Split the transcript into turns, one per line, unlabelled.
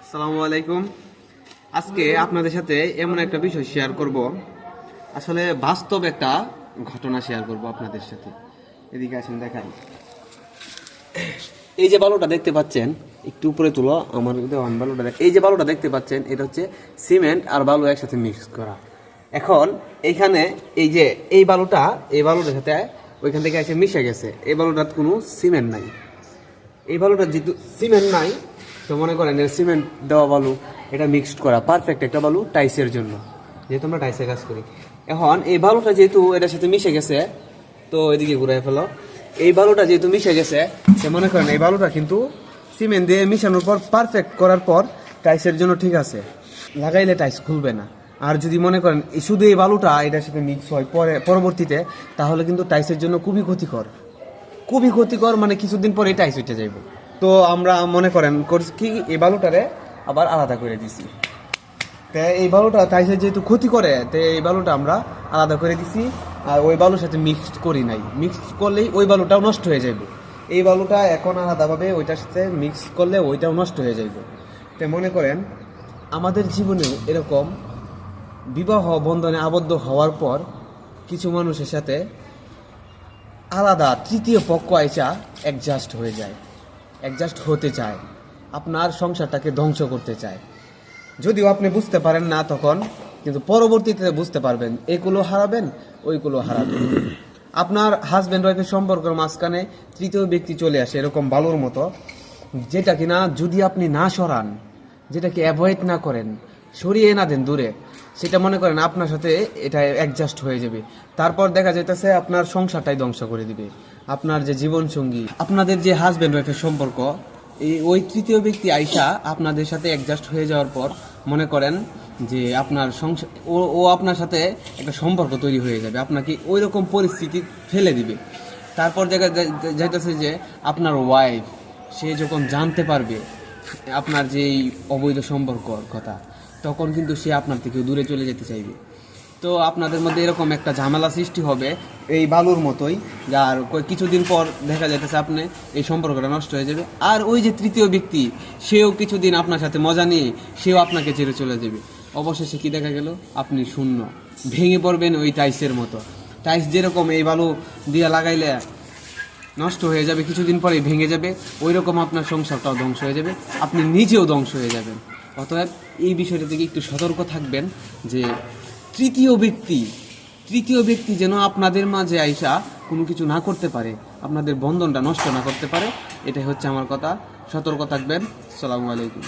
আসসালামু আলাইকুম। আজকে আপনাদের সাথে এমন একটা বিষয় শেয়ার করব, আসলে বাস্তব একটা ঘটনা শেয়ার করব আপনাদের সাথে। এদিকে আসেন দেখাই। এই যে বালুটা দেখতে পাচ্ছেন, একটু উপরে তুলো আমার দেওয়ান বালুটা। এই যে বালুটা দেখতে পাচ্ছেন, এটা হচ্ছে সিমেন্ট আর বালু একসাথে মিক্স করা। এখন এইখানে এই বালুটার সাথে ওইখান থেকে এসে মিশে গেছে। এই বালুটার কোনো সিমেন্ট নাই। এই বালুটা যেহেতু সিমেন্ট নাই, তো মনে করেন সিমেন্ট দেওয়া বালু, এটা মিক্সড করা পারফেক্ট একটা বালু টাইসের জন্য, যেহেতু আমরা টাইসের কাজ করি। এখন এই বালুটা যেহেতু এটার সাথে মিশে গেছে, তো এদিকে ঘুরাই ফেলো। এই বালুটা যেহেতু মিশে গেছে, সে মনে করেন এই বালুটা কিন্তু সিমেন্ট দিয়ে মিশানোর পর পারফেক্ট করার পর টাইসের জন্য ঠিক আছে, লাগাইলে টাইস খুলবে না। আর যদি মনে করেন শুধু এই বালুটা এটার সাথে মিক্স হয় পরবর্তীতে, তাহলে কিন্তু টাইসের জন্য খুবই ক্ষতিকর, মানে কিছুদিন পরে টাইস উঠে যাইব। তো আমরা মনে করেন করছি কি, এই বালুটারে আবার আলাদা করে দিছি। তো এই বালুটা টাইসের যেহেতু ক্ষতি করে, তো এই বালুটা আমরা আলাদা করে দিছি। আর ওই বালুর সাথে মিক্সড করি নাই। মিক্সড করলেই ওই বালুটাও নষ্ট হয়ে যাবে। এই বালুটা এখন আলাদাভাবে ওইটার সাথে মিক্স করলে ওইটাও নষ্ট হয়ে যাইব। তো মনে করেন আমাদের জীবনেও এরকম বিবাহ বন্ধনে আবদ্ধ হওয়ার পর কিছু মানুষের সাথে আলাদা তৃতীয় পক্ষ আইসা অ্যাডজাস্ট হতে চায়, আপনার সংসারটাকে ধ্বংস করতে চায়। যদিও আপনি বুঝতে পারেন না তখন, কিন্তু পরবর্তীতে বুঝতে পারবেন, এইগুলো হারাবেন, ওইগুলো হারাবেন। আপনার হাজব্যান্ড ওয়াইফের সম্পর্কের মাঝখানে তৃতীয় ব্যক্তি চলে আসে এরকম বালুর মতো, যেটা কিনা যদি আপনি না সরান, যেটাকে অ্যাভয়েড না করেন, সরিয়ে না দেন দূরে, সেটা মনে করেন আপনার সাথে এটা অ্যাডজাস্ট হয়ে যাবে। তারপর দেখা যাইতেছে আপনার সংসারটাই ধ্বংস করে দিবে। আপনার যে জীবনসঙ্গী, আপনাদের যে হাজব্যান্ড ওয়াইফের সম্পর্ক, ওই তৃতীয় ব্যক্তি আইসা আপনাদের সাথে অ্যাডজাস্ট হয়ে যাওয়ার পর মনে করেন যে আপনার সংসার, ও আপনার সাথে একটা সম্পর্ক তৈরি হয়ে যাবে, আপনাকে ওই রকম পরিস্থিতি ফেলে দিবে। তারপর দেখা যাইতেছে যে আপনার ওয়াইফ, সে যখন জানতে পারবে আপনার যে অবৈধ সম্পর্কর কথা, তখন কিন্তু সে আপনার থেকে দূরে চলে যেতে চাইবে। তো আপনাদের মধ্যে এরকম একটা ঝামেলা সৃষ্টি হবে এই বালুর মতোই, যার কিছুদিন পর দেখা যাইতেছে আপনি এই সম্পর্কটা নষ্ট হয়ে যাবে। আর ওই যে তৃতীয় ব্যক্তি, সেও কিছুদিন আপনার সাথে মজা নিয়ে সেও আপনাকে ছেড়ে চলে যাবে। অবশেষে কি দেখা গেল, আপনি শূন্য, ভেঙে পড়বেন ওই টাইসের মতো। টাইস যেরকম এই বালু দিয়ে লাগাইলে নষ্ট হয়ে যাবে, কিছুদিন পরেই ভেঙে যাবে, ওই রকম আপনার সংসারটাও ধ্বংস হয়ে যাবে, আপনি নিজেও ধ্বংস হয়ে যাবেন। অতএব এই বিষয়টা থেকে একটু সতর্ক থাকবেন যে তৃতীয় ব্যক্তি যেন আপনাদের মাঝে আইসা কোনো কিছু না করতে পারে, আপনাদের বন্ধনটা নষ্ট না করতে পারে। এটাই হচ্ছে আমার কথা। সতর্ক থাকবেন। আসসালামু আলাইকুম।